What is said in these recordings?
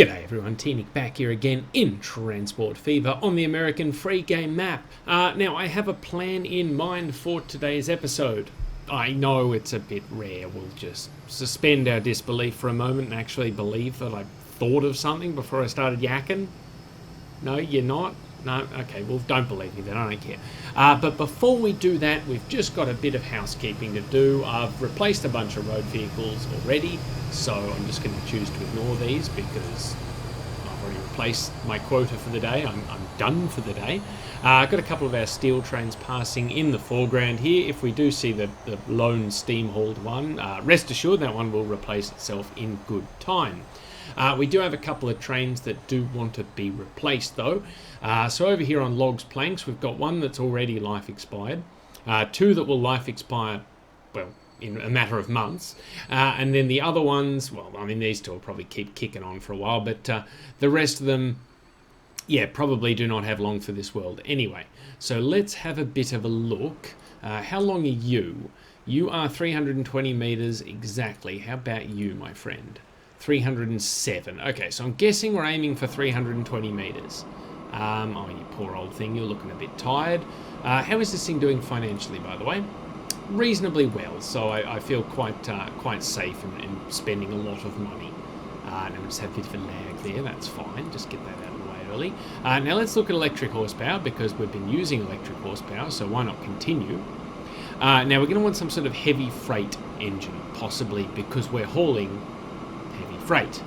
G'day everyone, T-Nick back here again in Transport Fever on the American free game map. Now I have a plan in mind for today's episode. I know it's a bit rare, we'll just suspend our disbelief for a moment and actually believe that I thought of something before I started yakking. No, you're not? No? Okay, well don't believe me then, I don't care. But before we do that, we've just got a bit of housekeeping to do. I've replaced a bunch of road vehicles already, so I'm just going to choose to ignore these because I've already replaced my quota for the day. I'm done for the day. I've got a couple of our steel trains passing in the foreground here. If we do see the lone steam-hauled one, rest assured that one will replace itself in good time. We do have a couple of trains that do want to be replaced though. So over here on Logs Planks, we've got one that's already life expired, two that will life expire, well, in a matter of months, and then the other ones, well, I mean, these two will probably keep kicking on for a while, but the rest of them, yeah, probably do not have long for this world anyway. So let's have a bit of a look. How long are you? You are 320 meters exactly. How about you, my friend? 307. Okay, so I'm guessing we're aiming for 320 meters. Oh, you poor old thing, you're looking a bit tired. How is this thing doing financially, by the way? Reasonably well, so I feel quite safe in spending a lot of money. Now we just have a bit of a lag there, that's fine, just get that out of the way early. Now let's look at electric horsepower, because we've been using electric horsepower, so why not continue? Now we're going to want some sort of heavy freight engine, possibly because we're hauling heavy freight.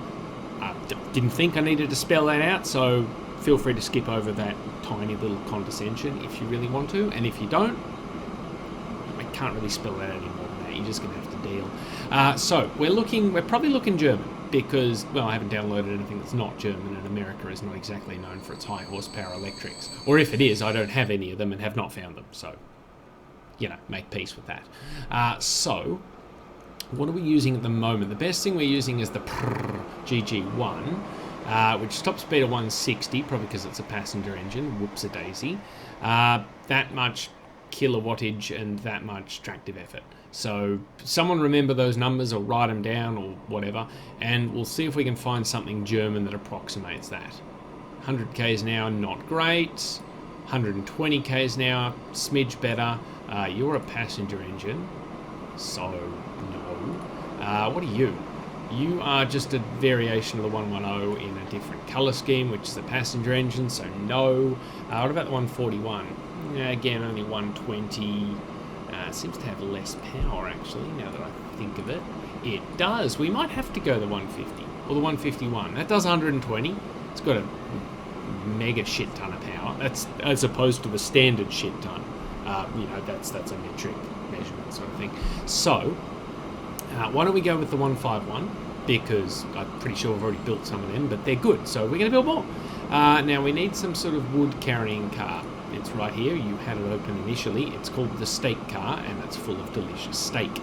Didn't think I needed to spell that out, so feel free to skip over that tiny little condescension if you really want to, and if you don't, I can't really spell that out any more than that. You're just going to have to deal. So we're probably looking German because, well, I haven't downloaded anything that's not German, and America is not exactly known for its high horsepower electrics. Or if it is, I don't have any of them and have not found them. So, you know, make peace with that. So what are we using at the moment? The best thing we're using is the GG1, which top speed of 160, probably because it's a passenger engine. Whoops-a-daisy. That much kilowattage and that much tractive effort. So someone remember those numbers or write them down or whatever, and we'll see if we can find something German that approximates that. 100 k's an hour, not great. 120 k's an hour, smidge better. You're a passenger engine, so no. What are you? You are just a variation of the 110 in a different colour scheme, which is a passenger engine, so no. What about the 141? Again, only 120. Seems to have less power, actually, now that I think of it. It does. We might have to go the 150, or the 151. That does 120. It's got a mega shit ton of power. That's as opposed to the standard shit ton. You know, that's a metric measurement sort of thing. So, why don't we go with the 151? Because I'm pretty sure we've already built some of them, but they're good, so we're going to build more. Now we need some sort of wood carrying car. It's right here. You had it open initially. It's called the steak car, and it's full of delicious steak.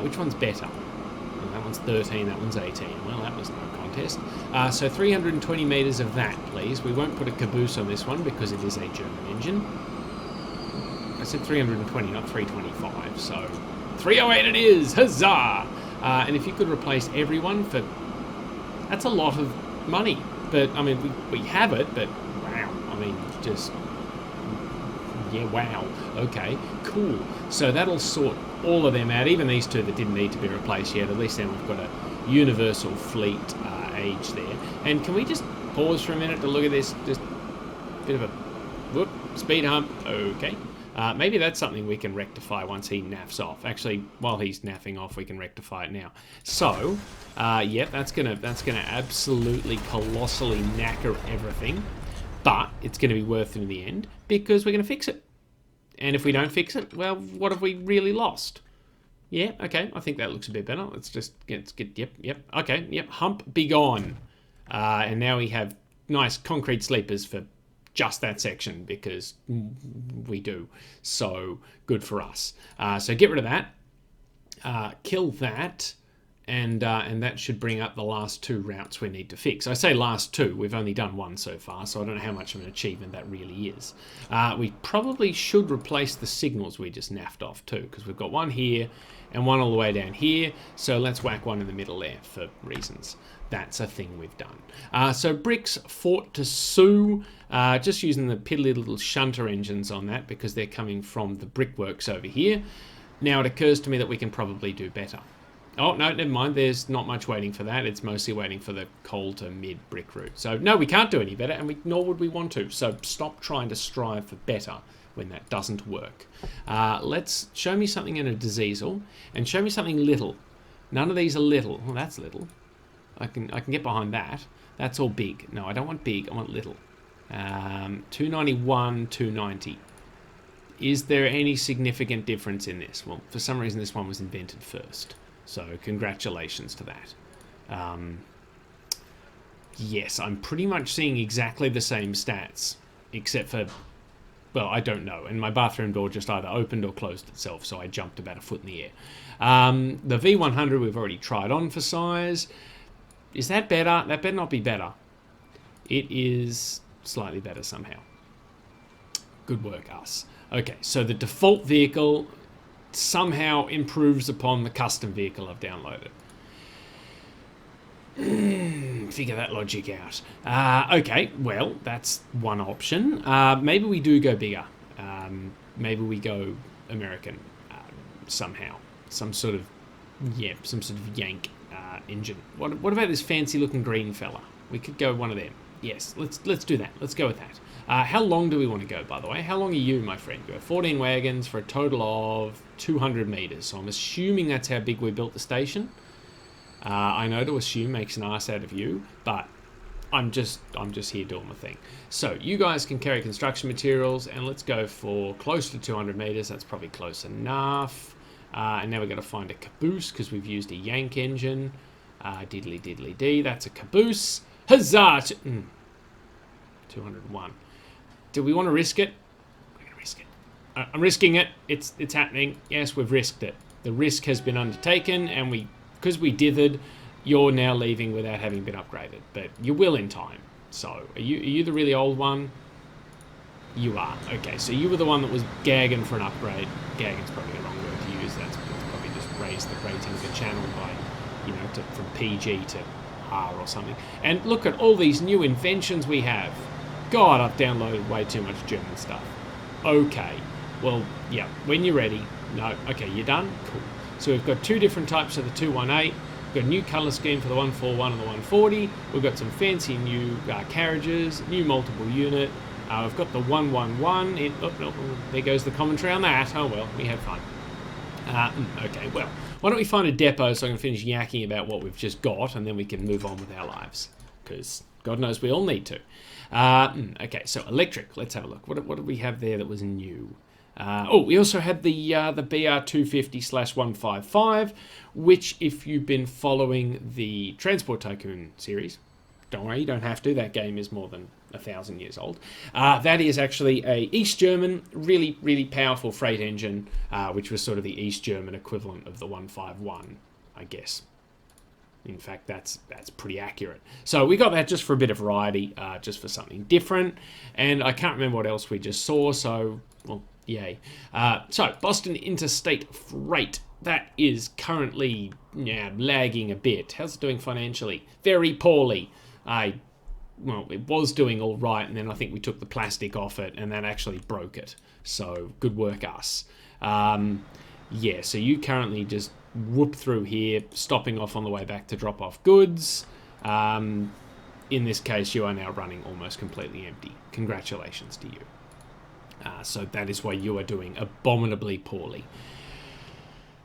Which one's better? Well, that one's 13, that one's 18. Well, that was no contest. So 320 meters of that, please. We won't put a caboose on this one because it is a German engine. I said 320, not 325, so 308 it is! Huzzah! And if you could replace everyone for... That's a lot of money. But, I mean, we have it, but wow. I mean, just... Yeah, wow. Okay, cool. So that'll sort all of them out, even these two that didn't need to be replaced yet. At least then we've got a universal fleet age there. And can we just pause for a minute to look at this? Just a bit of a whoop, speed hump. Okay. Maybe that's something we can rectify once he naffs off. Actually, while he's naffing off, we can rectify it now. So, yeah, that's gonna absolutely colossally knacker everything. But it's going to be worth it in the end because we're going to fix it. And if we don't fix it, well, what have we really lost? Yeah, okay, I think that looks a bit better. Let's get, yep, okay, yep, hump be gone. And now we have nice concrete sleepers for just that section because we do. So good for us. So get rid of that. Kill that. And that should bring up the last two routes we need to fix. I say last two, we've only done one so far, so I don't know how much of an achievement that really is. We probably should replace the signals we just naffed off too, because we've got one here and one all the way down here, so let's whack one in the middle there for reasons. that's a thing we've done. So bricks Fort to Sioux, just using the piddly little shunter engines on that because they're coming from the brickworks over here. Now it occurs to me that we can probably do better. Oh, no, never mind. There's not much waiting for that. It's mostly waiting for the coal to mid brick route. So, no, we can't do any better, and nor would we want to. So, stop trying to strive for better when that doesn't work. Let's show me something in a diseasel, and show me something little. None of these are little. Well, that's little. I can get behind that. That's all big. No, I don't want big. I want little. 291, 290. Is there any significant difference in this? Well, for some reason, this one was invented first. So, congratulations to that. Yes, I'm pretty much seeing exactly the same stats, except for, well, I don't know. And my bathroom door just either opened or closed itself, so I jumped about a foot in the air. The V100 we've already tried on for size. Is that better? That better not be better. It is slightly better somehow. Good work, us. Okay, so the default vehicle somehow improves upon the custom vehicle I've downloaded. Figure that logic out. Okay, well, that's one option. Maybe we do go bigger. Maybe we go American somehow. Some sort of yank engine. What about this fancy looking green fella? We could go one of them. Yes, let's do that. Let's go with that. How long do we want to go, by the way? How long are you, my friend? You have 14 wagons for a total of 200 meters. So I'm assuming that's how big we built the station. I know to assume makes an ass out of you, but I'm just here doing my thing. So you guys can carry construction materials, and let's go for close to 200 meters. That's probably close enough. And now we've got to find a caboose because we've used a yank engine. Diddly diddly dee. That's a caboose. Huzzah! 201. Do we want to risk it? We're going to risk it. I'm risking it. It's happening. Yes, we've risked it. The risk has been undertaken, and because we dithered, you're now leaving without having been upgraded. But you will in time. So, are you the really old one? You are. Okay, so you were the one that was gagging for an upgrade. Gagging's probably the wrong word to use. That's probably just raised the rating of the channel by, from PG to R or something. And look at all these new inventions we have. God, I've downloaded way too much German stuff. Okay, well, yeah, when you're ready. No, okay, you're done? Cool. So we've got two different types of the 218. We've got a new colour scheme for the 141 and the 140. We've got some fancy new carriages, new multiple unit. We've got the 111. There goes the commentary on that. Oh well, we had fun. Okay, well, why don't we find a depot so I can finish yakking about what we've just got, and then we can move on with our lives. Because God knows we all need to. Okay, so electric. Let's have a look. What did we have there that was new? We also had the BR250/155, which, if you've been following the Transport Tycoon series, don't worry, you don't have to. That game is more than 1,000 years old. That is actually a East German, really, really powerful freight engine, which was sort of the East German equivalent of the 151, I guess. In fact, that's pretty accurate. So we got that just for a bit of variety, just for something different. And I can't remember what else we just saw, so, well, yay. So, Boston Interstate Freight. That is currently lagging a bit. How's it doing financially? Very poorly. Well, it was doing all right, and then I think we took the plastic off it, and that actually broke it. So, good work, us. Yeah, so you currently just whoop through here, stopping off on the way back to drop off goods. In this case, you are now running almost completely empty. Congratulations to you. So that is why you are doing abominably poorly.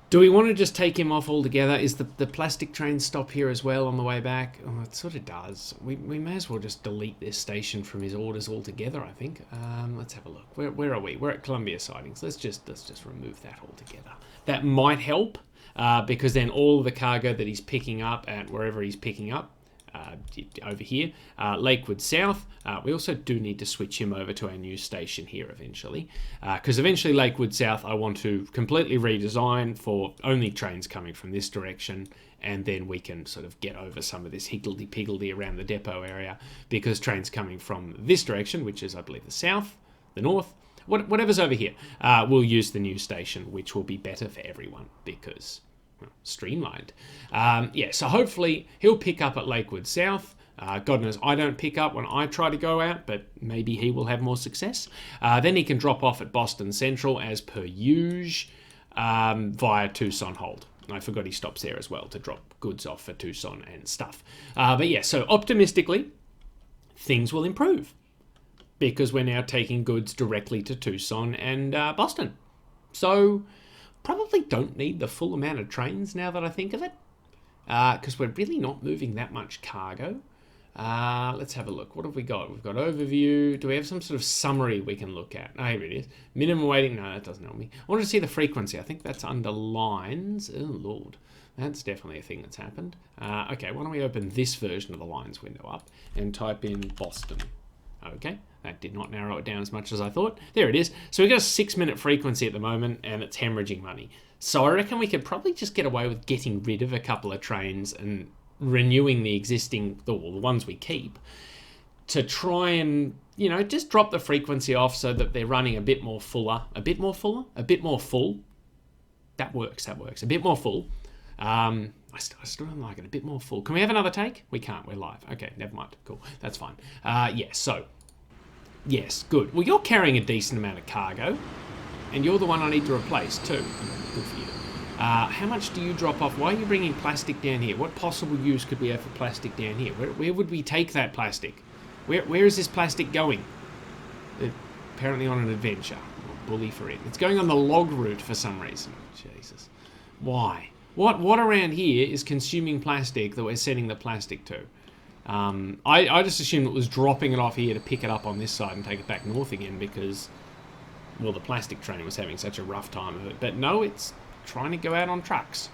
Do we want to just take him off altogether? Is the plastic train stop here as well on the way back? Oh, it sort of does. We may as well just delete this station from his orders altogether, I think. Let's have a look. Where are we? We're at Columbia Sidings. Let's just remove that altogether. That might help, because then all of the cargo that he's picking up at wherever he's picking up, over here, Lakewood South. We also do need to switch him over to our new station here eventually, because eventually Lakewood South I want to completely redesign for only trains coming from this direction, and then we can sort of get over some of this higgledy-piggledy around the depot area, because trains coming from this direction, which is I believe the south, the north, whatever's over here, we'll use the new station, which will be better for everyone, because streamlined. Yeah, so hopefully he'll pick up at Lakewood South. God knows I don't pick up when I try to go out, but maybe he will have more success. Then he can drop off at Boston Central as per usual via Tucson Hold. I forgot he stops there as well to drop goods off for Tucson and stuff. But yeah, so optimistically, things will improve because we're now taking goods directly to Tucson and Boston. So probably don't need the full amount of trains now that I think of it, because we're really not moving that much cargo. Let's have a look. What have we got? We've got overview. Do we have some sort of summary we can look at? Oh, here it is. Minimum waiting. No, that doesn't help me. I want to see the frequency. I think that's under lines. Oh, Lord. That's definitely a thing that's happened. Okay, why don't we open this version of the lines window up and type in Boston. Okay, that did not narrow it down as much as I thought. There it is. So we've got a 6-minute frequency at the moment, and it's hemorrhaging money. So I reckon we could probably just get away with getting rid of a couple of trains and renewing the existing, the ones we keep, to try and, you know, just drop the frequency off so that they're running a bit more full. That works. A bit more full. I still don't like it. A bit more full. Can we have another take? We can't. We're live. Okay, never mind. Cool. That's fine. Yeah, so. Yes, good. Well, you're carrying a decent amount of cargo, and you're the one I need to replace too. Good for you. How much do you drop off? Why are you bringing plastic down here? What possible use could we have for plastic down here? Where would we take that plastic? Where is this plastic going? Apparently on an adventure. Bully for it. It's going on the log route for some reason. Jesus. Why? What around here is consuming plastic that we're sending the plastic to? I just assumed it was dropping it off here to pick it up on this side and take it back north again because, well, the plastic train was having such a rough time of it. But no, it's trying to go out on trucks.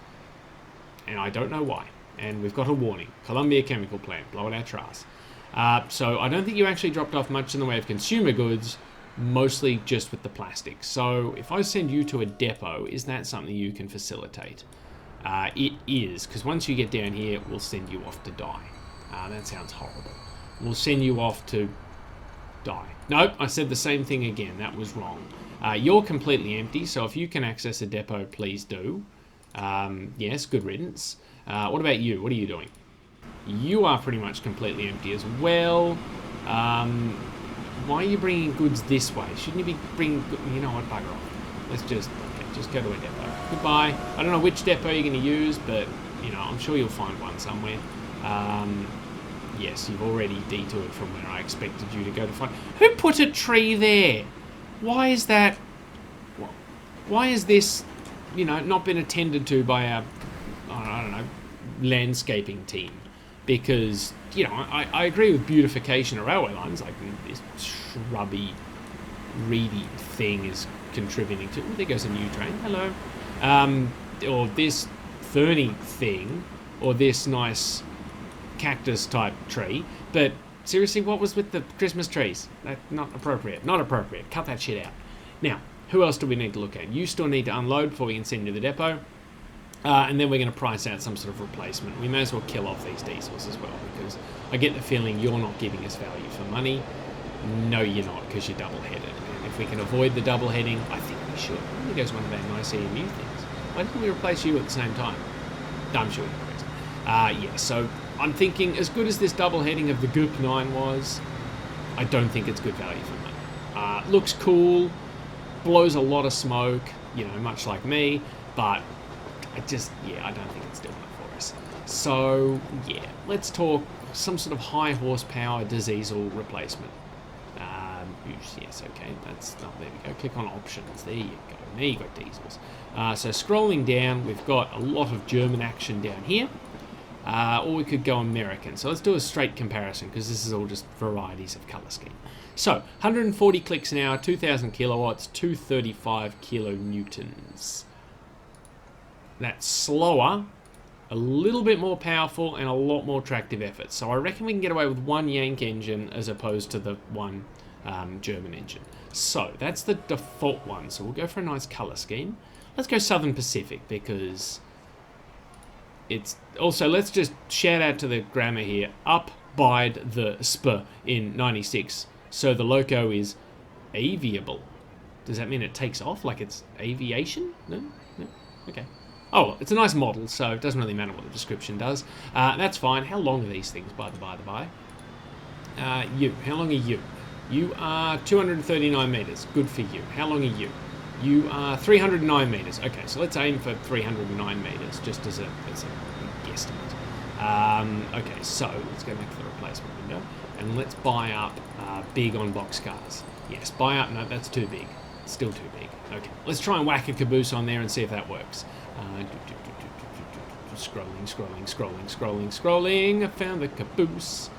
And I don't know why. And we've got a warning. Columbia Chemical Plant, blow it out your ass. So I don't think you actually dropped off much in the way of consumer goods, mostly just with the plastic. So if I send you to a depot, is that something you can facilitate? It is, because once you get down here, we'll send you off to die. That sounds horrible. We'll send you off to die. Nope, I said the same thing again. That was wrong. You're completely empty, so if you can access a depot, please do. Yes, good riddance. What about you? What are you doing? You are pretty much completely empty as well. Why are you bringing goods this way? Shouldn't you be bringing... You know what, bugger off. Let's just go to a depot. Goodbye. I don't know which depot you're going to use, but, you know, I'm sure you'll find one somewhere. Yes, you've already detoured from where I expected you to go to find... Who put a tree there? Why is that... Why is this, you know, not been attended to by our, I don't know, landscaping team? Because, you know, I agree with beautification of railway lines, like this shrubby, reedy thing is contributing to... Oh, there goes a new train. Hello. Or this ferny thing, or this nice cactus type tree. But seriously, what was with the Christmas trees? That's not appropriate. Not appropriate. Cut that shit out. Now, who else do we need to look at? You still need to unload before we can send you to the depot. And then we're going to price out some sort of replacement. We may as well kill off these diesels as well, because I get the feeling you're not giving us value for money. No, you're not, because you're double-headed. And if we can avoid the double-heading, I think we should. I think there's one of our nice EMU things. Why didn't we replace you at the same time? No, I'm sure you're reason. Yeah, so I'm thinking, as good as this double-heading of the Goop 9 was, I don't think it's good value for money. Looks cool, blows a lot of smoke, you know, much like me, but I don't think it's doing it for us. So, yeah, let's talk some sort of high horsepower diesel replacement. Yes, okay, there we go. Click on options. There you go. There you got diesels. So scrolling down, we've got a lot of German action down here. Or we could go American. So let's do a straight comparison, because this is all just varieties of colour scheme. So, 140 clicks an hour, 2,000 kilowatts, 235 kilonewtons. That's slower, a little bit more powerful, and a lot more tractive effort. So I reckon we can get away with one Yank engine as opposed to the one German engine. So that's the default one. So we'll go for a nice colour scheme. Let's go Southern Pacific, because it's... Also, let's just shout out to the grammar here. Up bide the sp in 96. So the loco is aviable. Does that mean it takes off like it's aviation? No? Okay. Oh, it's a nice model, so it doesn't really matter what the description does. That's fine. How long are these things, by the by? You. How long are you? You are 239 metres. Good for you. How long are you? You are 309 metres. Okay, so let's aim for 309 metres, just as a guesstimate. Okay, so let's go back to the replacement window, and let's buy up big on boxcars. Yes, buy up. No, that's too big. Still too big. Okay, let's try and whack a caboose on there and see if that works. Scrolling. I found the caboose.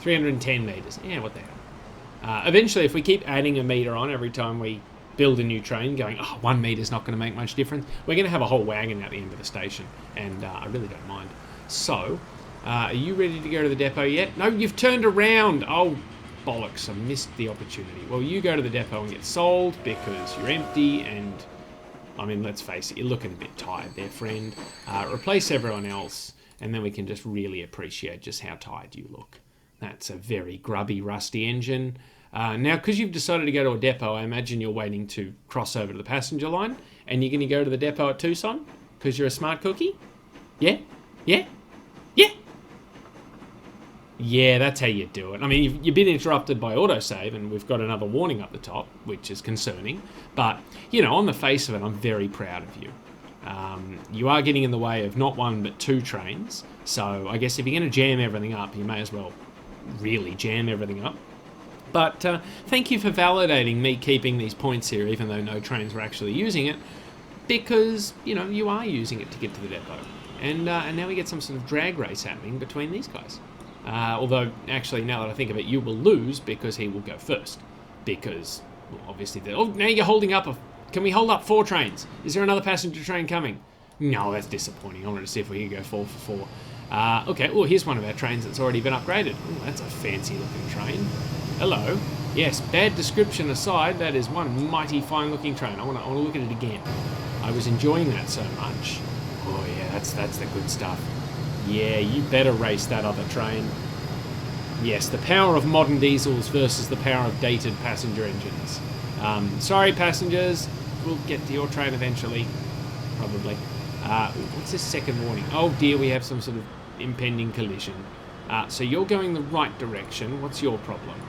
310 metres. Yeah, what the hell. Eventually, if we keep adding a metre on every time we build a new train, going, 1 metre's not going to make much difference, we're going to have a whole wagon at the end of the station, and I really don't mind. So, are you ready to go to the depot yet? No, you've turned around. Oh, bollocks, I missed the opportunity. Well, you go to the depot and get sold because you're empty, and I mean, let's face it, you're looking a bit tired there, friend. Replace everyone else, and then we can just really appreciate just how tired you look. That's a very grubby, rusty engine. Now, because you've decided to go to a depot, I imagine you're waiting to cross over to the passenger line, and you're going to go to the depot at Tucson because you're a smart cookie? Yeah? Yeah? Yeah? Yeah, that's how you do it. I mean, you've been interrupted by autosave, and we've got another warning up the top, which is concerning. But, you know, on the face of it, I'm very proud of you. You are getting in the way of not one, but 2 trains. So I guess if you're going to jam everything up, you may as well really jam everything up. But thank you for validating me keeping these points here, even though no trains were actually using it, because, you know, you are using it to get to the depot. And now we get some sort of drag race happening between these guys. Although, actually, now that I think of it, you will lose because he will go first. Because, well, obviously, now you're holding up can we hold up 4 trains? Is there another passenger train coming? No, that's disappointing. I wanted to see if we could go 4 for 4. Okay, well, here's one of our trains that's already been upgraded. Ooh, that's a fancy-looking train. Hello. Yes, bad description aside, that is one mighty fine-looking train. I want to look at it again. I was enjoying that so much. Oh, yeah, that's the good stuff. Yeah, you better race that other train. Yes, the power of modern diesels versus the power of dated passenger engines. Sorry, passengers. We'll get to your train eventually. Probably. What's this second warning? Oh, dear, we have some sort of impending collision. So you're going the right direction. What's your problem?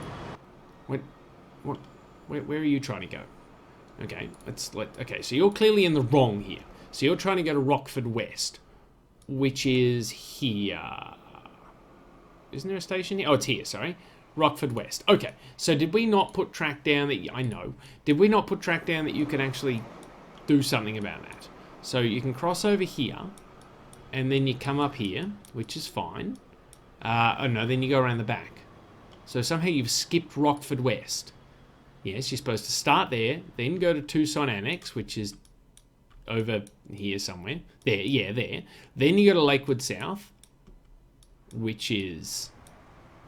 Where are you trying to go? Okay, okay, so you're clearly in the wrong here. So you're trying to go to Rockford West, which is here. Isn't there a station here? Oh, it's here, sorry. Rockford West. Okay, so did we not put track down that... I know. Did we not put track down that you can actually do something about that? So you can cross over here, and then you come up here, which is fine. Oh, no, then you go around the back. So somehow you've skipped Rockford West. Yes, you're supposed to start there, then go to Tucson Annex, which is over here somewhere. There, yeah, there. Then you go to Lakewood South, which is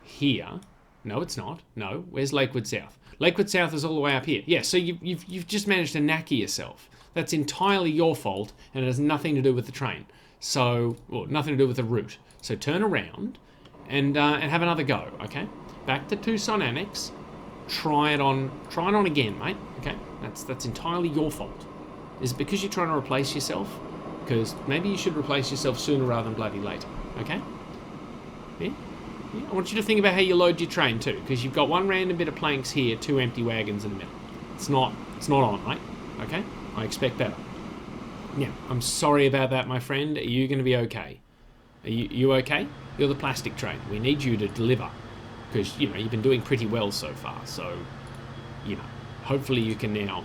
here. No, it's not. No, where's Lakewood South? Lakewood South is all the way up here. Yeah, so you've just managed to knacker yourself. That's entirely your fault, and it has nothing to do with the train. So, well, nothing to do with the route. So turn around and have another go, okay? Back to Tucson Annex. Try it on again, mate. Okay, that's entirely your fault. Is it because you're trying to replace yourself? Because maybe you should replace yourself sooner rather than bloody later. Okay? Yeah? I want you to think about how you load your train too, because you've got one random bit of planks here, 2 empty wagons in the middle. It's not on, mate. Okay? I expect better. Yeah, I'm sorry about that, my friend. Are you going to be okay? Are you okay? You're the plastic train. We need you to deliver. Because, you know, you've been doing pretty well so far. So, you know, hopefully you can now...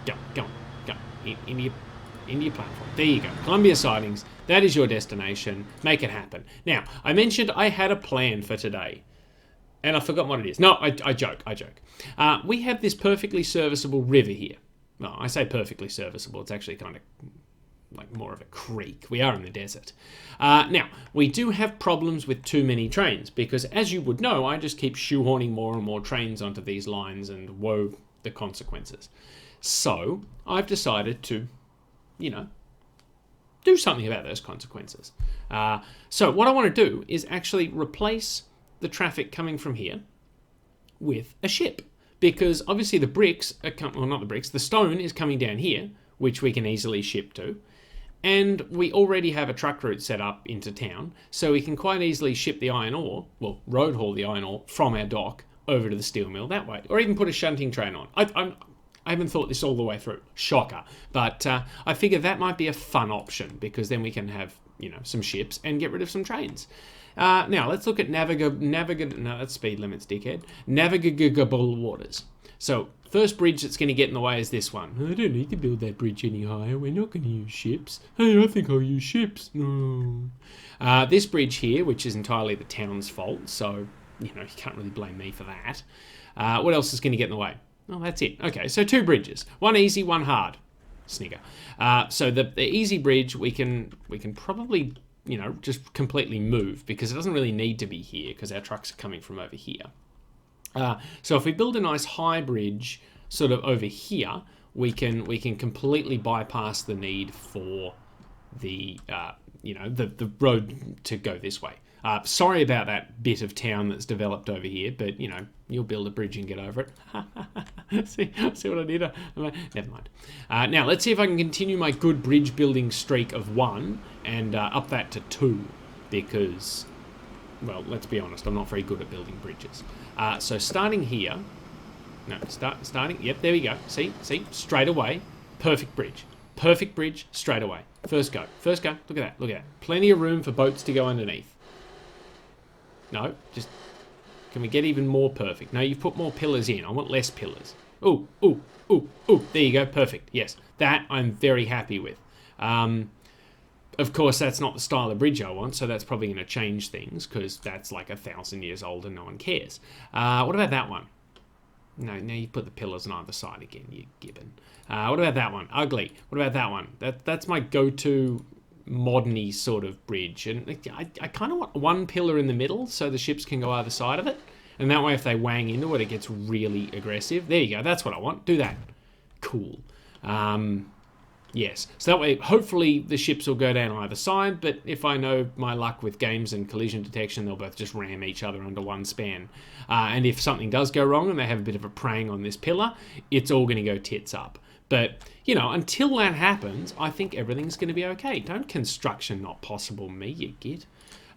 Yeah, go on. Into your platform. There you go. Columbia Sidings. That is your destination. Make it happen. Now, I mentioned I had a plan for today. And I forgot what it is. No, I joke. We have this perfectly serviceable river here. Well, I say perfectly serviceable. It's actually kind of like more of a creek. We are in the desert. Now, we do have problems with too many trains because, as you would know, I just keep shoehorning more and more trains onto these lines, and woe the consequences. So, I've decided to, you know, do something about those consequences. So, what I want to do is actually replace the traffic coming from here with a ship. Because, obviously, the bricks are well, not the bricks, the stone is coming down here, which we can easily ship to. And we already have a truck route set up into town, so we can quite easily ship the iron ore, well, road haul the iron ore from our dock over to the steel mill that way, or even put a shunting train on. I haven't thought this all the way through. Shocker. But I figure that might be a fun option, because then we can have, some ships and get rid of some trains. Now, let's look at no, that's speed limits, dickhead. Navigable waters. So, first bridge that's going to get in the way is this one. I don't need to build that bridge any higher. We're not going to use ships. Hey, I think I'll use ships. No. This bridge here, which is entirely the town's fault, so, you can't really blame me for that. What else is going to get in the way? Oh, that's it. Okay, so 2 bridges. One easy, one hard. Snigger. So the easy bridge, we can probably, just completely move, because it doesn't really need to be here, because our trucks are coming from over here. So if we build a nice high bridge sort of over here, we can completely bypass the need for the the road to go this way. Sorry about that bit of town that's developed over here, but you'll build a bridge and get over it. see what I did? Never mind. Now let's see if I can continue my good bridge building streak of 1 and up that to 2, because, well, let's be honest, I'm not very good at building bridges. So starting here, starting, yep, there we go. See, straight away, perfect bridge, straight away. First go, look at that. Plenty of room for boats to go underneath. No, just, can we get even more perfect? No, you've put more pillars in. I want less pillars. Ooh, there you go, perfect. Yes, that I'm very happy with. Of course, that's not the style of bridge I want, so that's probably going to change things, because that's like 1,000 years old and no one cares. What about that one? No, now you put the pillars on either side again, you gibbon. What about that one? Ugly. What about that one? That's my go-to modern-y sort of bridge. And I kind of want one pillar in the middle so the ships can go either side of it. And that way, if they wang into it, it gets really aggressive. There you go. That's what I want. Do that. Cool. Yes. So that way, hopefully, the ships will go down either side. But if I know my luck with games and collision detection, they'll both just ram each other under one span. And if something does go wrong and they have a bit of a prang on this pillar, it's all going to go tits up. But, until that happens, I think everything's going to be okay. Don't construction not possible me, you git.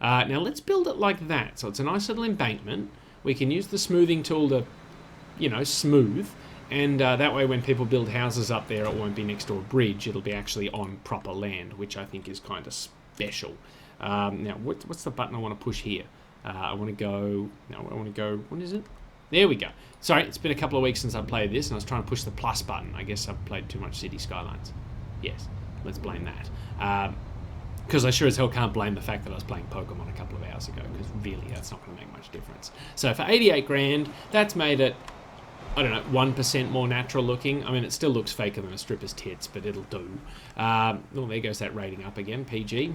Now, let's build it like that. So it's a nice little embankment. We can use the smoothing tool to, smooth. And that way, when people build houses up there, it won't be next to a bridge. It'll be actually on proper land, which I think is kind of special. Now, what's the button I want to push here? I want to go... No, I want to go... What is it? There we go. Sorry, it's been a couple of weeks since I played this, and I was trying to push the plus button. I guess I've played too much City Skylines. Yes, let's blame that. Because I sure as hell can't blame the fact that I was playing Pokemon a couple of hours ago, because really, that's not going to make much difference. So for 88 grand, that's made it, I don't know, 1% more natural looking. I mean, it still looks faker than a stripper's tits, but it'll do. Oh, there goes that rating up again, PG.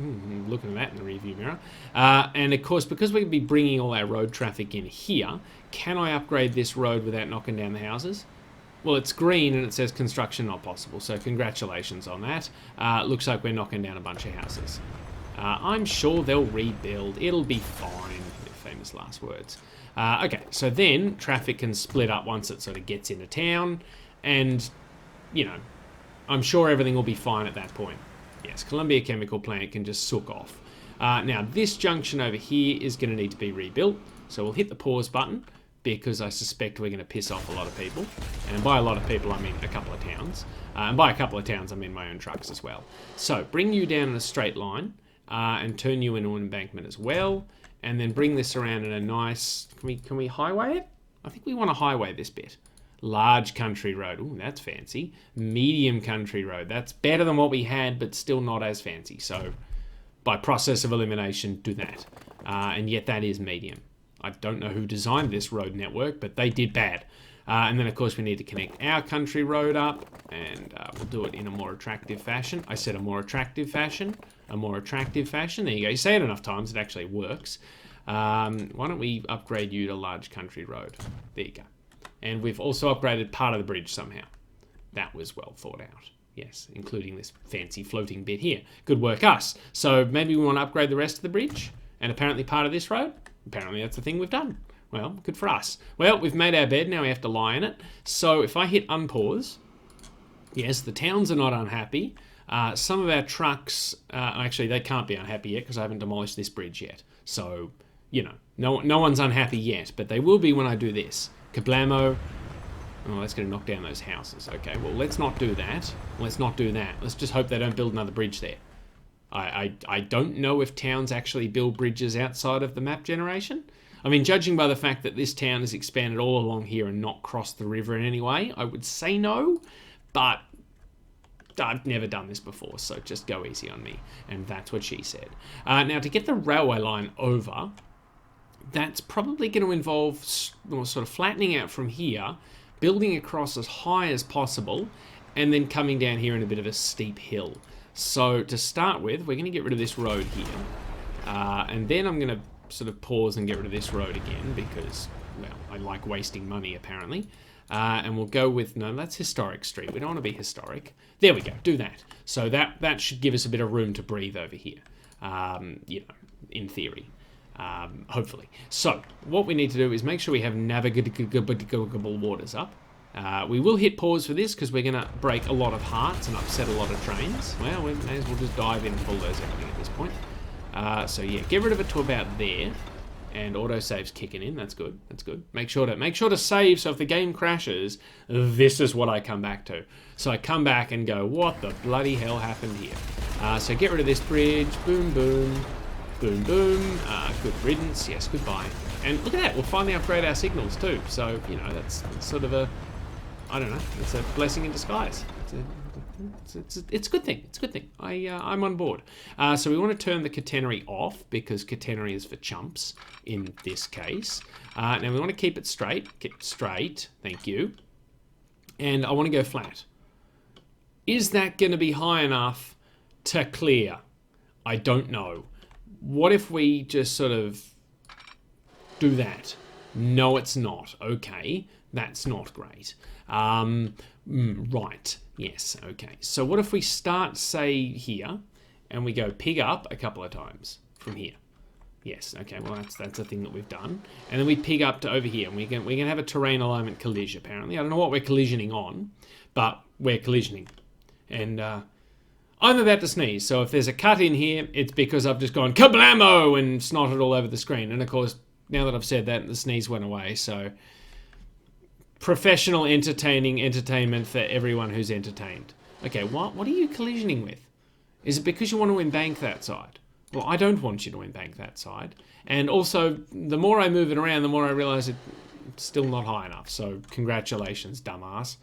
Looking at that in the rearview mirror. And of course, because we'll be bringing all our road traffic in here, can I upgrade this road without knocking down the houses? Well, it's green and it says construction not possible, so congratulations on that. Looks like we're knocking down a bunch of houses. I'm sure they'll rebuild. It'll be fine. Famous last words. Okay, so then traffic can split up once it sort of gets into town, and, I'm sure everything will be fine at that point. Yes, Columbia Chemical Plant can just sook off. Now, this junction over here is going to need to be rebuilt, so we'll hit the pause button, because I suspect we're going to piss off a lot of people. And by a lot of people, I mean a couple of towns. And by a couple of towns, I mean my own trucks as well. So, bring you down in a straight line, and turn you into an embankment as well. And then bring this around in a nice... Can we highway it? I think we want to highway this bit. Large country road. Ooh, that's fancy. Medium country road. That's better than what we had, but still not as fancy. So, by process of elimination, do that. And yet that is medium. I don't know who designed this road network, but they did bad. And then, of course, we need to connect our country road up, and we'll do it in a more attractive fashion. I said a more attractive fashion. A more attractive fashion. There you go. You say it enough times, it actually works. Why don't we upgrade you to large country road? There you go. And we've also upgraded part of the bridge somehow. That was well thought out. Yes, including this fancy floating bit here. Good work, us. So maybe we want to upgrade the rest of the bridge, and apparently part of this road. Apparently that's the thing we've done. Well, good for us. Well, we've made our bed, now we have to lie in it. So if I hit unpause, Yes, the towns are not unhappy. Some of our trucks, actually, they can't be unhappy yet because I haven't demolished this bridge yet. So, you know, no one's unhappy yet, but they will be when I do this. Kablamo. Oh, that's going to knock down those houses. Okay, well, let's not do that. Let's not do that. Let's just hope they don't build another bridge there. I don't know if towns actually build bridges outside of the map generation. I mean, judging by the fact that this town has expanded all along here and not crossed the river in any way, I would say no, but I've never done this before, so just go easy on me. And that's what she said. Now, to get the railway line over, that's probably going to involve sort of flattening out from here, building across as high as possible, and then coming down here in a bit of a steep hill. So to start with, we're going to get rid of this road here. And then I'm going to sort of pause and get rid of this road again because, well, I like wasting money apparently. And we'll go with, no, that's Historic Street. We don't want to be historic. There we go, do that. So that should give us a bit of room to breathe over here, you know, in theory. Hopefully. So what we need to do is make sure we have navigable waters up. We will hit pause for this because we're going to break a lot of hearts and upset a lot of trains. Well, we may as well just dive in and bulldoze everything at this point. So yeah, get rid of it to about there, and autosave's kicking in. That's good. That's good. Make sure to save. So if the game crashes, this is what I come back to. So I come back and go, what the bloody hell happened here? So get rid of this bridge. Boom, boom. Boom, boom. Good riddance. Yes, goodbye. And look at that. We'll finally upgrade our signals too. So, you know, that's sort of a, I don't know, it's a blessing in disguise. It's a good thing. It's a good thing. I'm on board. So we want to turn the catenary off because catenary is for chumps in this case. Now we want to keep it straight. Keep it straight. Thank you. And I want to go flat. Is that going to be high enough to clear? I don't know. What if we just sort of do that? No, it's not. Okay, that's not great. Right. Yes, okay. So what if we start, say, here, and we go pig up a couple of times from here? Yes, okay, well, that's a thing that we've done. And then we pig up to over here, and we're going to have a terrain alignment collision, apparently. I don't know what we're collisioning on, but we're collisioning. And I'm about to sneeze, so if there's a cut in here, it's because I've just gone kablamo and snotted all over the screen. And, of course, now that I've said that, the sneeze went away, so professional entertainment for everyone who's entertained. Okay, what are you collisioning with? Is it because you want to embank that side? Well, I don't want you to embank that side. And also, the more I move it around, the more I realise it's still not high enough. So, congratulations, dumbass.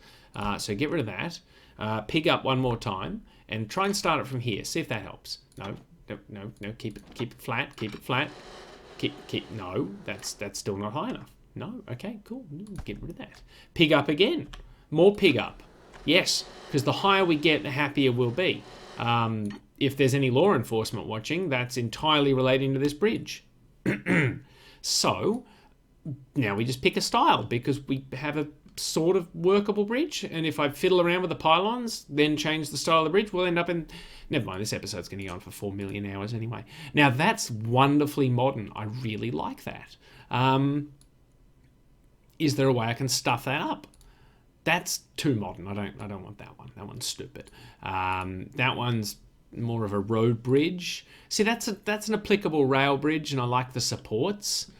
So get rid of that. Pig up one more time. And try and start it from here. See if that helps. No. Keep it flat. Keep it flat. No, that's still not high enough. No, okay, cool. Get rid of that. Pig up again. More pig up. Yes, because the higher we get, the happier we'll be. If there's any law enforcement watching, that's entirely relating to this bridge. So, now we just pick a style because we have a sort of workable bridge. And if I fiddle around with the pylons, then change the style of the bridge, we'll end up in... Never mind, this episode's going to go on for 4 million hours anyway. Now, that's wonderfully modern. I really like that. Is there a way I can stuff that up? That's too modern. I don't want that one. That one's stupid. That one's more of a road bridge. See, that's an applicable rail bridge, and I like the supports.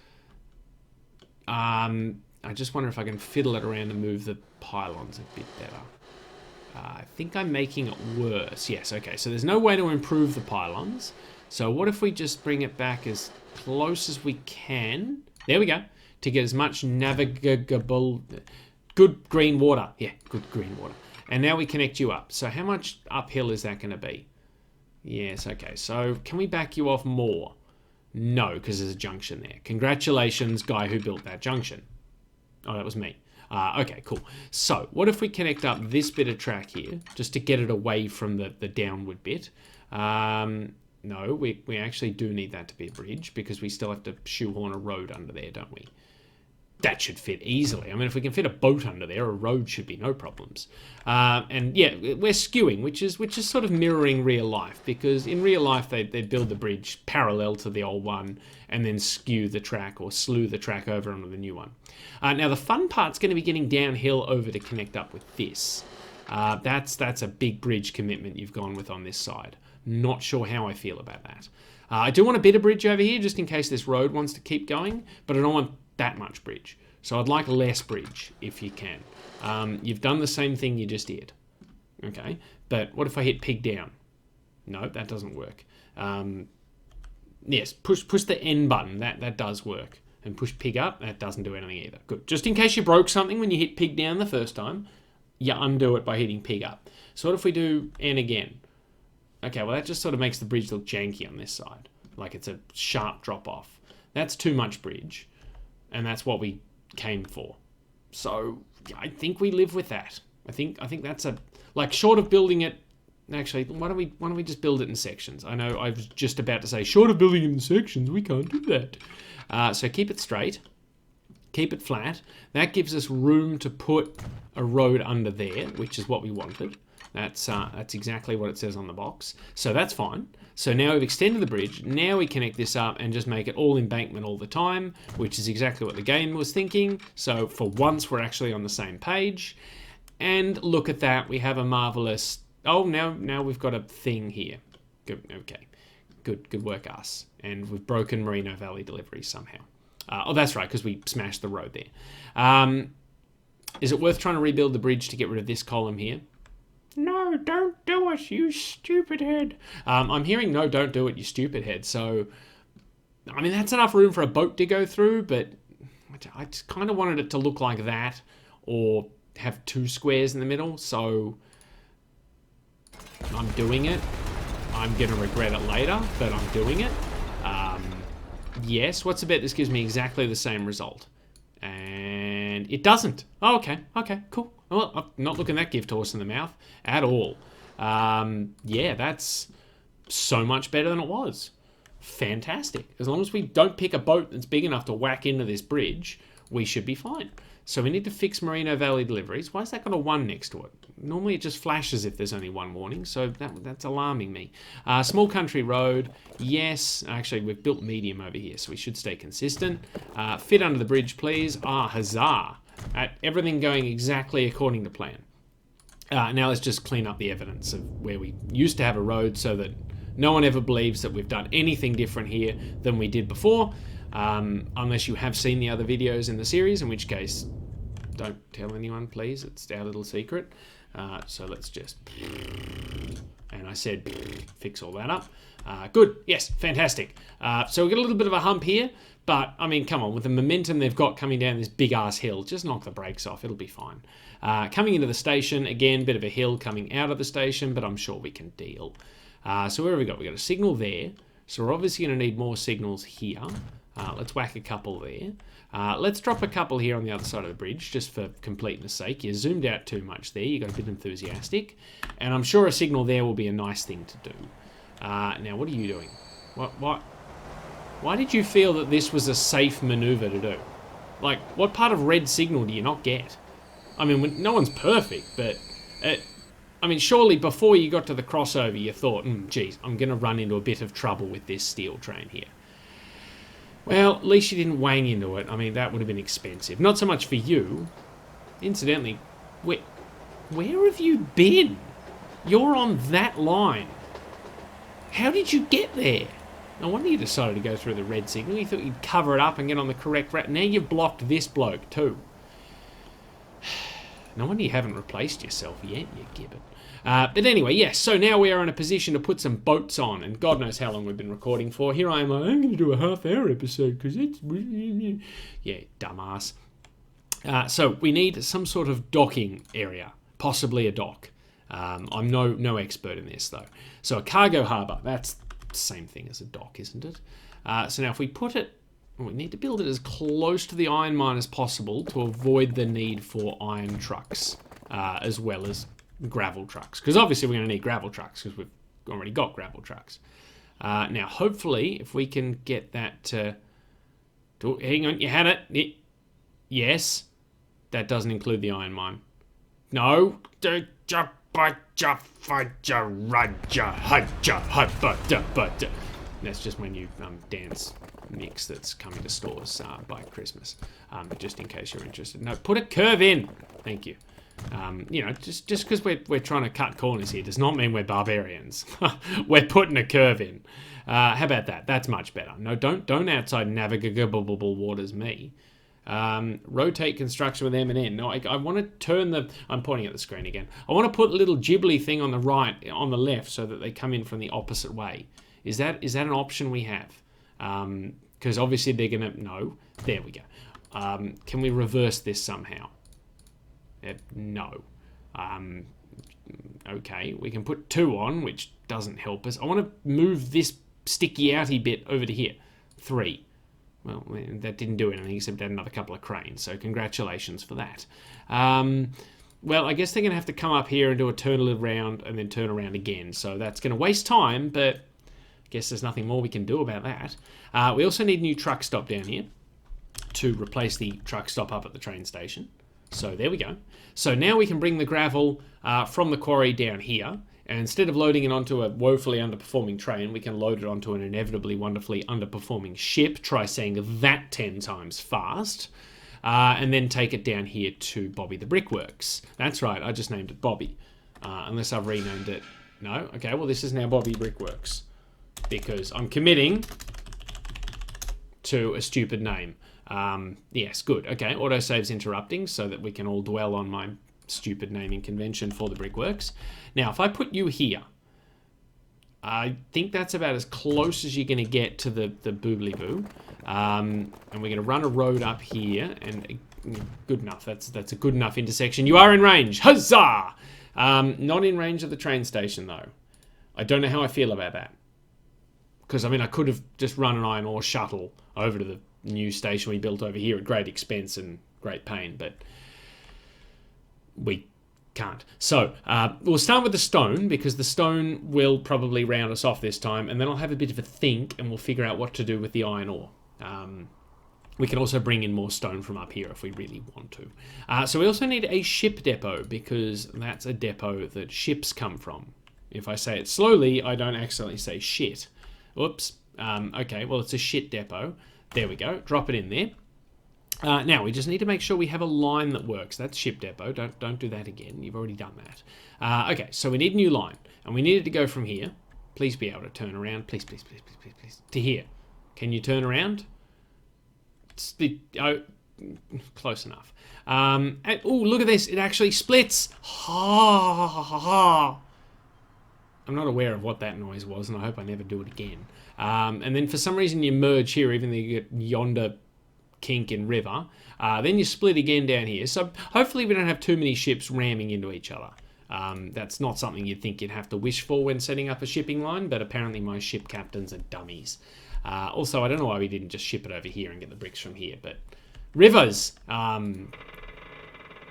I just wonder if I can fiddle it around and move the pylons a bit better. I think I'm making it worse. Yes, okay. So there's no way to improve the pylons. So what if we just bring it back as close as we can? There we go. To get as much navigable... Good green water. Yeah, good green water. And now we connect you up. So how much uphill is that going to be? Yes, okay. So can we back you off more? No, because there's a junction there. Congratulations, guy who built that junction. Oh, that was me. Okay, cool. So what if we connect up this bit of track here, just to get it away from the downward bit? No, we actually do need that to be a bridge because we still have to shoehorn a road under there, don't we? That should fit easily. I mean, if we can fit a boat under there, a road should be no problems. And yeah, we're skewing, which is sort of mirroring real life, because in real life they build the bridge parallel to the old one and then skew the track or slew the track over onto the new one. Now the fun part's going to be getting downhill over to connect up with this. That's a big bridge commitment you've gone with on this side. Not sure how I feel about that. I do want a bit of bridge over here, just in case this road wants to keep going, but I don't want that much bridge. So I'd like less bridge, if you can. You've done the same thing you just did. Okay, but what if I hit pig down? No, that doesn't work. Yes, push the N button. That does work. And push pig up, that doesn't do anything either. Good. Just in case you broke something when you hit pig down the first time, you undo it by hitting pig up. So what if we do N again? Okay, well that just sort of makes the bridge look janky on this side. Like it's a sharp drop off. That's too much bridge. And that's what we came for. So I think we live with that. I think that's a, like, short of building it. Actually, why don't we just build it in sections? I know I was just about to say, short of building it in sections, we can't do that. So keep it straight, keep it flat. That gives us room to put a road under there, which is what we wanted. That's exactly what it says on the box. So that's fine. So now we've extended the bridge. Now we connect this up and just make it all embankment all the time, which is exactly what the game was thinking. So for once, we're actually on the same page. And look at that, we have a marvelous... Oh, now we've got a thing here. Good, okay. Good work, us. And we've broken Merino Valley Delivery somehow. Oh, that's right, because we smashed the road there. Is it worth trying to rebuild the bridge to get rid of this column here? No, don't do it, you stupid head. I'm hearing no, don't do it, you stupid head. So, I mean, that's enough room for a boat to go through, but I just kind of wanted it to look like that, or have two squares in the middle, so I'm doing it. I'm going to regret it later, but I'm doing it. Yes, what's the bet this gives me exactly the same result? And it doesn't. Oh, okay, cool. Well, I'm not looking that gift horse in the mouth at all. Yeah, that's so much better than it was. Fantastic. As long as we don't pick a boat that's big enough to whack into this bridge, we should be fine. So we need to fix Merino Valley Deliveries. Why has that got a 1 next to it? Normally it just flashes if there's only one warning, so that's alarming me. Small Country Road, yes. Actually, we've built medium over here, so we should stay consistent. Fit under the bridge, please. Huzzah. Everything going exactly according to plan. Now let's just clean up the evidence of where we used to have a road so that no one ever believes that we've done anything different here than we did before. Unless you have seen the other videos in the series, in which case, don't tell anyone, please. It's our little secret. So let's just... And I said, fix all that up. Good. Yes, fantastic. So we get a little bit of a hump here, but, I mean, come on. With the momentum they've got coming down this big-ass hill, just knock the brakes off. It'll be fine. Coming into the station, again, bit of a hill coming out of the station, but I'm sure we can deal. So where have we got? We've got a signal there. So we're obviously going to need more signals here. Let's whack a couple there. Let's drop a couple here on the other side of the bridge, just for completeness sake. You zoomed out too much there. You got a bit enthusiastic. And I'm sure a signal there will be a nice thing to do. Now, what are you doing? Why did you feel that this was a safe maneuver to do? Like, what part of red signal do you not get? I mean, no one's perfect, but... I mean, surely before you got to the crossover, you thought, geez, I'm going to run into a bit of trouble with this steel train here. Well, at least you didn't wang into it. I mean, that would have been expensive. Not so much for you. Incidentally, where have you been? You're on that line. How did you get there? No wonder you decided to go through the red signal. You thought you'd cover it up and get on the correct route. Now you've blocked this bloke, too. No wonder you haven't replaced yourself yet, you gibbet. But anyway, yes, so now we are in a position to put some boats on, and God knows how long we've been recording for. Here I am, I'm going to do a half-hour episode, because it's... Yeah, dumbass. So we need some sort of docking area, possibly a dock. I'm no expert in this, though. So a cargo harbour, that's the same thing as a dock, isn't it? So now if we put it... We need to build it as close to the iron mine as possible to avoid the need for iron trucks, as well as gravel trucks. Because obviously we're going to need gravel trucks, because we've already got gravel trucks. Now, hopefully, if we can get that to... Hang on, you had it. Yes. That doesn't include the iron mine. No. That's just my new dance mix that's coming to stores by Christmas. Just in case you're interested. No, put a curve in. Thank you. You know, just because we're trying to cut corners here does not mean we're barbarians. We're putting a curve in. How about that? That's much better. No, don't outside navigable waters me. Rotate construction with M and N. No, I want to turn the... I'm pointing at the screen again. I want to put a little Ghibli thing on the right, on the left, so that they come in from the opposite way. Is that an option we have? Because obviously they're going to... No. There we go. Can we reverse this somehow? No. Okay, we can put 2 on, which doesn't help us. I want to move this sticky outy bit over to here. 3. Well, that didn't do anything except add another couple of cranes, so congratulations for that. Well, I guess they're going to have to come up here and do a turn around and then turn around again, so that's going to waste time, but I guess there's nothing more we can do about that. We also need a new truck stop down here to replace the truck stop up at the train station. So there we go. So now we can bring the gravel from the quarry down here, and instead of loading it onto a woefully underperforming train, we can load it onto an inevitably wonderfully underperforming ship. Try saying that 10 times fast. And then take it down here to Bobby the Brickworks. That's right, I just named it Bobby. Unless I've renamed it. No? Okay, well this is now Bobby Brickworks. Because I'm committing to a stupid name. Yes, good. Okay, autosave's interrupting so that we can all dwell on my stupid naming convention for the Brickworks. Now, if I put you here, I think that's about as close as you're going to get to the boobly boo. And we're going to run a road up here, and good enough. That's a good enough intersection. You are in range. Huzzah! Not in range of the train station, though. I don't know how I feel about that. Because, I mean, I could have just run an iron ore shuttle over to the new station we built over here at great expense and great pain, but we can't. So, we'll start with the stone, because the stone will probably round us off this time, and then I'll have a bit of a think, and we'll figure out what to do with the iron ore. We can also bring in more stone from up here if we really want to. So we also need a ship depot, because that's a depot that ships come from. If I say it slowly, I don't accidentally say shit. Oops. Okay, well, it's a shit depot. There we go. Drop it in there. Now, we just need to make sure we have a line that works. That's ship depot. Don't do that again. You've already done that. Okay, so we need a new line. And we need it to go from here. Please be able to turn around. Please, please, please, please, please, please. To here. Can you turn around? Close enough. Oh, look at this. It actually splits. Ha, ha, ha, ha. I'm not aware of what that noise was, and I hope I never do it again. And then for some reason you merge here, even though you get yonder kink in river. Then you split again down here. So hopefully we don't have too many ships ramming into each other. That's not something you'd think you'd have to wish for when setting up a shipping line, but apparently my ship captains are dummies. Also, I don't know why we didn't just ship it over here and get the bricks from here, but rivers.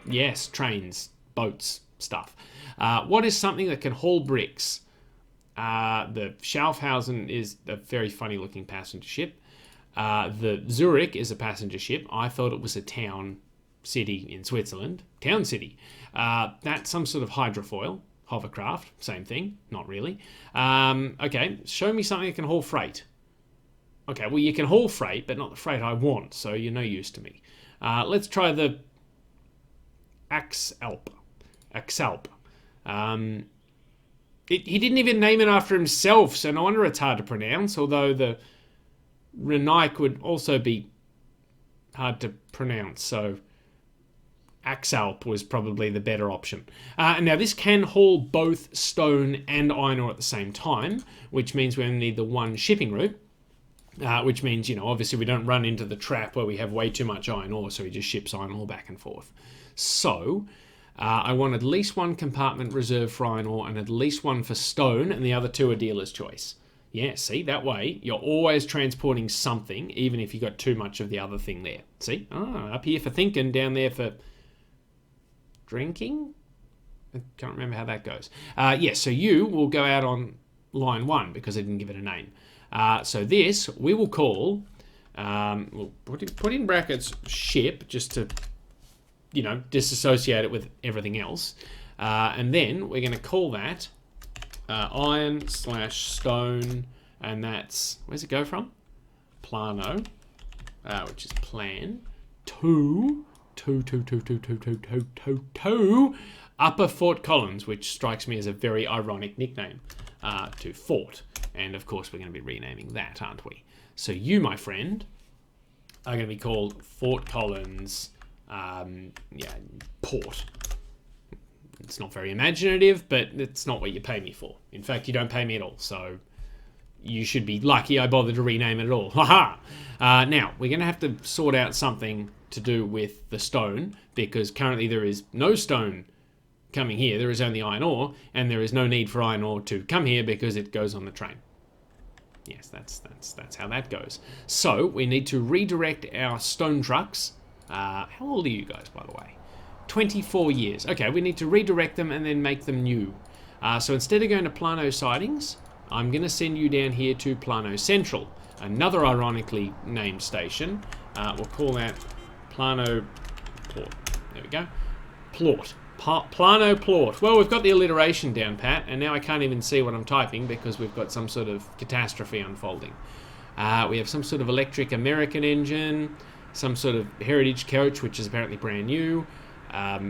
Yes, trains, boats, stuff. What is something that can haul bricks? The Schaffhausen is a very funny looking passenger ship. The Zurich is a passenger ship. I thought it was a town city in Switzerland. Town city. That's some sort of hydrofoil. Hovercraft. Same thing. Not really. Okay, show me something that can haul freight. Okay, well you can haul freight, but not the freight I want, so you're no use to me. Let's try the Axalp. He didn't even name it after himself, so no wonder it's hard to pronounce, although the Renike would also be hard to pronounce, so Axalp was probably the better option. Now this can haul both stone and iron ore at the same time, which means we only need the one shipping route, which means, you know, obviously we don't run into the trap where we have way too much iron ore, so he just ships iron ore back and forth. So I want at least one compartment reserved for iron ore and at least one for stone, and the other two are dealer's choice. Yeah, see, that way you're always transporting something, even if you got too much of the other thing there. See? Up here for thinking, down there for drinking? I can't remember how that goes. Yeah, so you will go out on line 1 because I didn't give it a name. So this we will call, we'll put in brackets ship just to, you know, disassociate it with everything else. And then we're going to call that iron/stone, and that's, where's it go from? Plano, which is plan, to to Upper Fort Collins, which strikes me as a very ironic nickname to Fort. And of course, we're going to be renaming that, aren't we? So you, my friend, are going to be called Fort Collins, Port. It's not very imaginative, but it's not what you pay me for. In fact, you don't pay me at all, so you should be lucky I bothered to rename it at all. Haha! Now, we're going to have to sort out something to do with the stone, because currently there is no stone coming here. There is only iron ore, and there is no need for iron ore to come here because it goes on the train. Yes, that's how that goes. So, we need to redirect our stone trucks. How old are you guys, by the way? 24 years. Okay, we need to redirect them and then make them new. So instead of going to Plano Sidings, I'm going to send you down here to Plano Central, another ironically named station. We'll call that Plano Port. There we go. Plort. Plano Plort. Well, we've got the alliteration down, Pat, and now I can't even see what I'm typing because we've got some sort of catastrophe unfolding. We have some sort of electric American engine, some sort of heritage coach, which is apparently brand new. A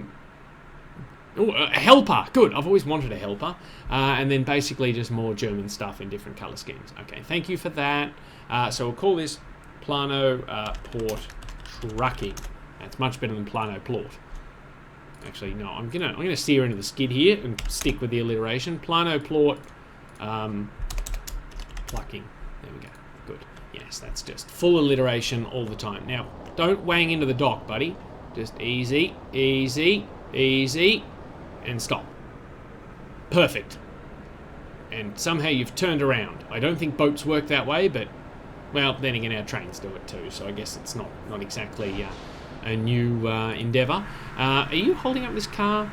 helper. Good. I've always wanted a helper. And then basically just more German stuff in different color schemes. Okay, thank you for that. So we'll call this Plano Port Trucking. That's much better than Plano Plort. Actually, no. I'm gonna steer into the skid here and stick with the alliteration. Plano Plort Plucking. There we go. Good. Yes, that's just full alliteration all the time. Now, don't wang into the dock, buddy. Just easy, easy, easy, and stop. Perfect. And somehow you've turned around. I don't think boats work that way, but, well, then again, our trains do it too, so I guess it's not exactly a new endeavour. Are you holding up this car?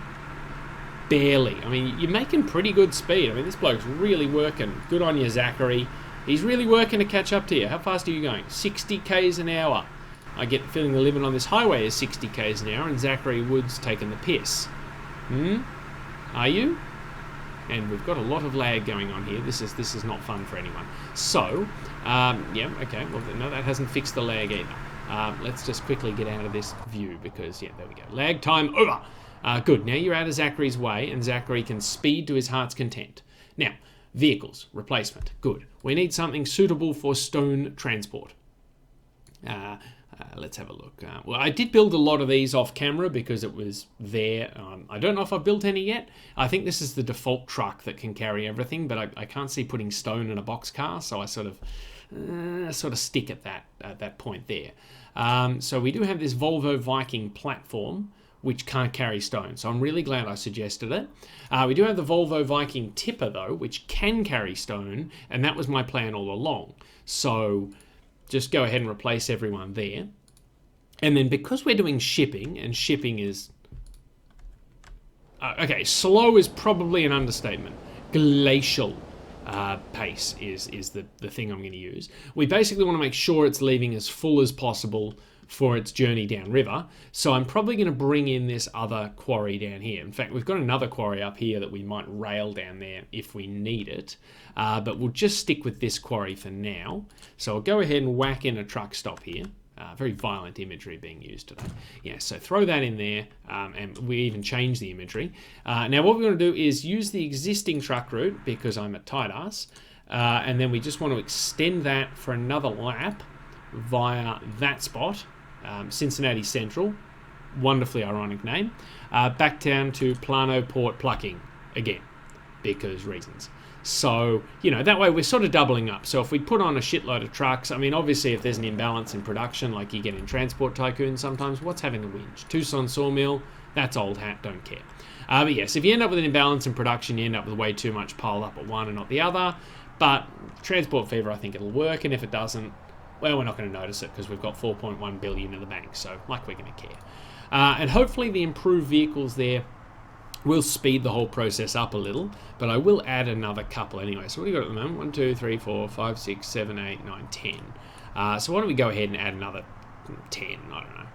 Barely. I mean, you're making pretty good speed. I mean, this bloke's really working. Good on you, Zachary. He's really working to catch up to you. How fast are you going? 60 k's an hour. I get the feeling the limit on this highway is 60 k's an hour, and Zachary Wood's taking the piss. Are you? And we've got a lot of lag going on here. This is not fun for anyone. So, yeah, okay. Well, no, that hasn't fixed the lag either. Let's just quickly get out of this view because, yeah, there we go. Lag time over. Good. Now you're out of Zachary's way, and Zachary can speed to his heart's content. Now, vehicles replacement. Good. We need something suitable for stone transport. Let's have a look. Well, I did build a lot of these off camera because it was there. I don't know if I've built any yet. I think this is the default truck that can carry everything, but I can't see putting stone in a boxcar, so I sort of stick at that point there. So we do have this Volvo Viking platform, which can't carry stone, so I'm really glad I suggested it. We do have the Volvo Viking tipper, though, which can carry stone, and that was my plan all along. So just go ahead and replace everyone there. And then because we're doing shipping, and shipping is... okay, slow is probably an understatement. Glacial pace is the thing I'm going to use. We basically want to make sure it's leaving as full as possible for its journey downriver. So I'm probably going to bring in this other quarry down here. In fact, we've got another quarry up here that we might rail down there if we need it. But we'll just stick with this quarry for now. So I'll go ahead and whack in a truck stop here. Very violent imagery being used today. Yeah, so throw that in there, and we even change the imagery. Now what we're going to do is use the existing truck route, because I'm a tight ass, and then we just want to extend that for another lap via that spot, Cincinnati Central, wonderfully ironic name, back down to Plano Port Plucking again, because reasons. So, you know, that way we're sort of doubling up. So if we put on a shitload of trucks, I mean, obviously if there's an imbalance in production, like you get in Transport Tycoon sometimes, what's having the whinge? Tucson Sawmill, that's old hat, don't care. But yes, if you end up with an imbalance in production, you end up with way too much piled up at one and not the other. But Transport Fever, I think it'll work, and if it doesn't, well, we're not going to notice it because we've got 4.1 billion in the bank, so like we're going to care. And hopefully the improved vehicles there will speed the whole process up a little, but I will add another couple anyway. So what do you got at the moment? 1, 2, 3, 4, 5, 6, 7, 8, 9, 10. So why don't we go ahead and add another 10? I don't know.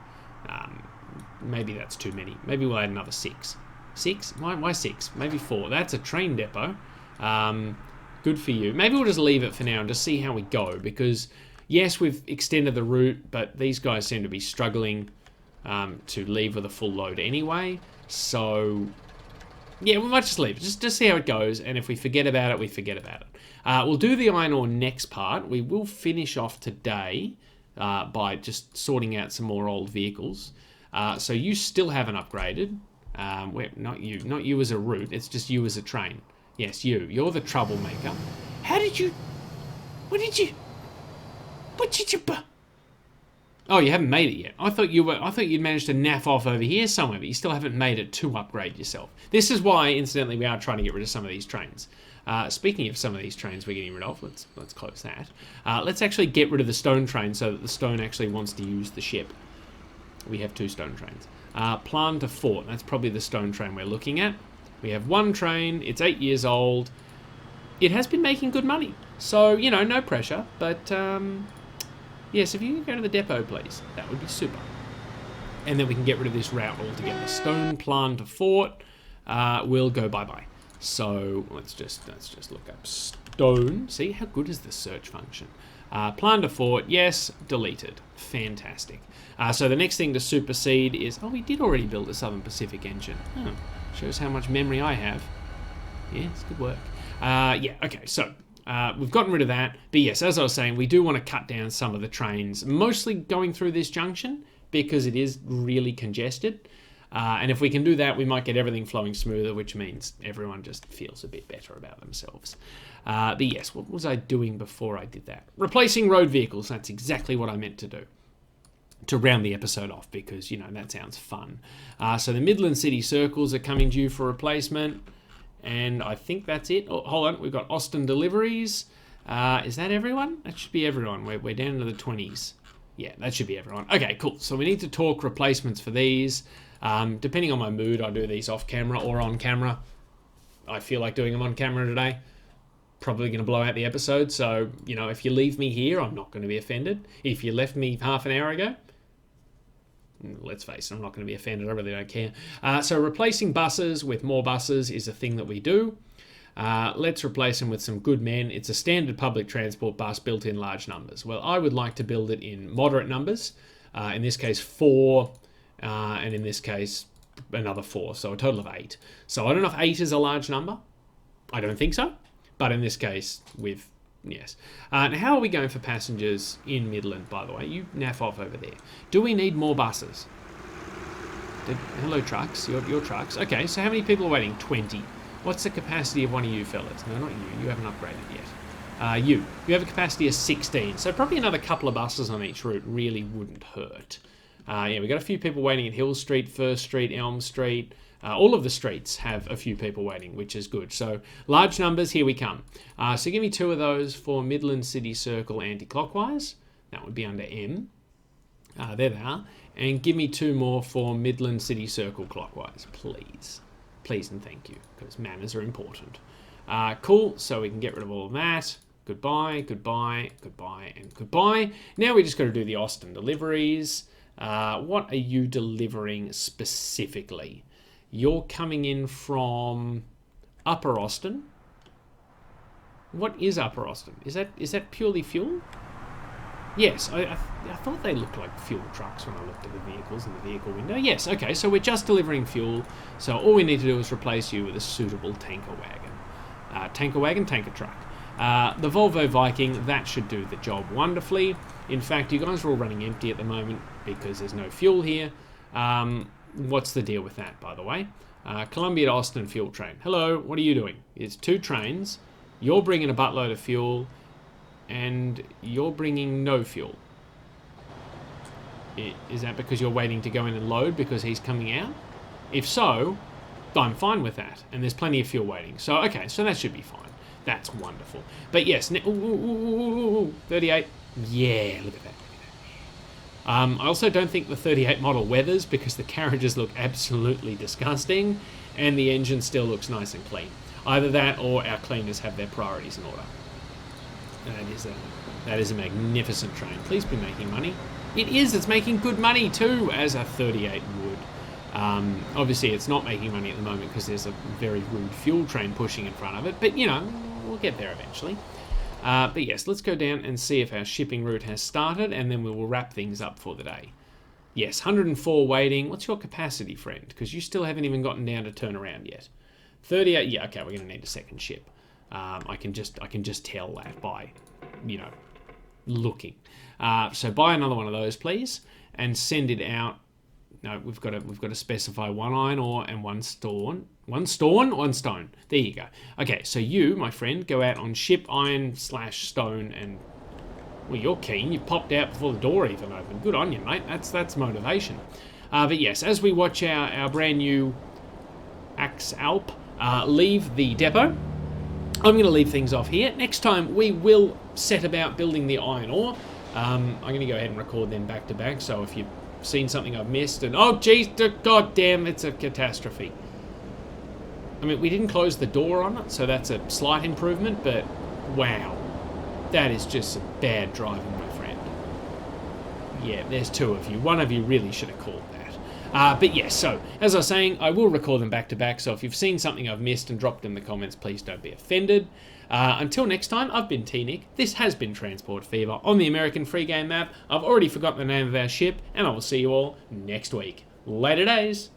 Maybe that's too many. Maybe we'll add another 6. 6? Why 6? Maybe 4. That's a train depot. Good for you. Maybe we'll just leave it for now and just see how we go, because yes, we've extended the route, but these guys seem to be struggling to leave with a full load anyway. So, yeah, we might just leave it. Just see how it goes, and if we forget about it, we forget about it. We'll do the iron ore next part. We will finish off today by just sorting out some more old vehicles. So you still haven't upgraded. Not you as a route. It's just you as a train. Yes, you. You're the troublemaker. How did you... What did you... Oh, you haven't made it yet. I thought you'd managed to naff off over here somewhere, but you still haven't made it to upgrade yourself. This is why, incidentally, we are trying to get rid of some of these trains. Speaking of some of these trains we're getting rid of, let's close that. Let's actually get rid of the stone train so that the stone actually wants to use the ship. We have 2 stone trains. Plan to Fort. That's probably the stone train we're looking at. We have 1 train. It's 8 years old. It has been making good money. So, you know, no pressure. But, yes, if you can go to the depot, please. That would be super. And then we can get rid of this route altogether. Stone Plan to Fort will go bye-bye. So, let's just look up stone. See, how good is the search function? Plan to Fort, yes, deleted. Fantastic. So the next thing to supersede is... Oh, we did already build a Southern Pacific engine. Oh, shows how much memory I have. Yeah, it's good work. Yeah, okay, so we've gotten rid of that. But yes, as I was saying, we do want to cut down some of the trains, mostly going through this junction, because it is really congested. And if we can do that, we might get everything flowing smoother, which means everyone just feels a bit better about themselves. But yes, what was I doing before I did that? Replacing road vehicles. That's exactly what I meant to do, to round the episode off, because, you know, that sounds fun. So the Midland City Circles are coming due for replacement, and I think that's it. Oh, hold on, we've got Austin Deliveries. Is that everyone? That should be everyone. We're down into the 20s. Yeah, that should be everyone. Okay, cool. So we need to talk replacements for these. Depending on my mood, I do these off camera or on camera. I feel like doing them on camera today. Probably going to blow out the episode. So, you know, if you leave me here, I'm not going to be offended. If you left me half an hour ago, let's face it, I'm not going to be offended. I really don't care. So replacing buses with more buses is a thing that we do. Let's replace them with some good men. It's a standard public transport bus built in large numbers. Well, I would like to build it in moderate numbers. In this case, 4. And in this case, another 4. So a total of 8. So I don't know if 8 is a large number. I don't think so. But in this case, yes. Now, how are we going for passengers in Midland, by the way? You naff off over there. Do we need more buses? Hello, trucks. Your trucks. Okay, so how many people are waiting? 20. What's the capacity of one of you fellas? No, not you. You haven't upgraded yet. You have a capacity of 16. So probably another couple of buses on each route really wouldn't hurt. Yeah, we got a few people waiting at Hill Street, First Street, Elm Street. All of the streets have a few people waiting, which is good. So large numbers, here we come. So give me 2 of those for Midland City Circle anti-clockwise. That would be under M. There they are. And give me 2 more for Midland City Circle clockwise, please. Please and thank you, because manners are important. Cool, so we can get rid of all of that. Goodbye, goodbye, goodbye, and goodbye. Now we just got to do the Austin deliveries. What are you delivering specifically? You're coming in from Upper Austin. What is Upper Austin? Is that purely fuel? Yes, I thought they looked like fuel trucks when I looked at the vehicles in the vehicle window. Yes, okay, so we're just delivering fuel. So all we need to do is replace you with a suitable tanker wagon. Tanker truck. The Volvo Viking, that should do the job wonderfully. In fact, you guys are all running empty at the moment because there's no fuel here. What's the deal with that, by the way? Columbia to Austin fuel train. Hello, what are you doing? It's 2 trains. You're bringing a buttload of fuel, and you're bringing no fuel. Is that because you're waiting to go in and load because he's coming out? If so, I'm fine with that, and there's plenty of fuel waiting. So, okay, so that should be fine. That's wonderful. But yes, 38. Yeah, look at that. I also don't think the 38 model weathers because the carriages look absolutely disgusting and the engine still looks nice and clean. Either that or our cleaners have their priorities in order. That is a magnificent train. Please be making money. It is. It's making good money too, as a 38 would. Obviously, it's not making money at the moment because there's a very rude fuel train pushing in front of it. But, you know, we'll get there eventually. But yes, let's go down and see if our shipping route has started, and then we will wrap things up for the day. Yes, 104 waiting. What's your capacity, friend? Because you still haven't even gotten down to turn around yet. 38. Yeah, okay, we're going to need a second ship. I can just tell that by, looking. So buy another one of those, please, and send it out. No, we've got to specify 1 iron ore and 1 stone. 1 stone. There you go. Okay, so you, my friend, go out on ship iron/stone and. Well, you're keen. You popped out before the door even opened. Good on you, mate. That's motivation. But yes, as we watch our brand new Axe Alp leave the depot, I'm going to leave things off here. Next time, we will set about building the iron ore. I'm going to go ahead and record them back to back, so if you've seen something I've missed, and oh, geez, god damn, it's a catastrophe. I mean, we didn't close the door on it, so that's a slight improvement, but wow. That is just some bad driving, my friend. Yeah, there's 2 of you. One of you really should have called that. But yes, so, as I was saying, I will record them back to back, so if you've seen something I've missed and dropped in the comments, please don't be offended. Until next time, I've been T-Nick. This has been Transport Fever on the American Free Game map. I've already forgotten the name of our ship, and I will see you all next week. Later days.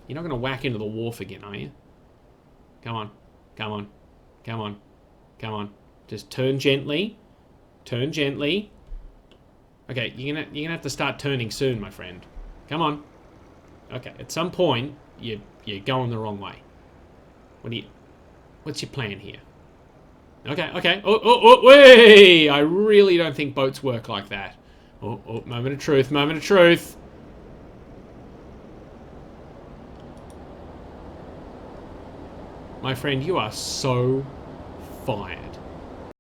You're not going to whack into the wharf again, are you? Come on. Come on. Come on. Come on. Just turn gently. Turn gently. Okay, you're gonna have to start turning soon, my friend. Come on. Okay, at some point you're going the wrong way. What's your plan here? Okay. Oh, wait! I really don't think boats work like that. Oh, moment of truth, moment of truth. My friend, you are so fired.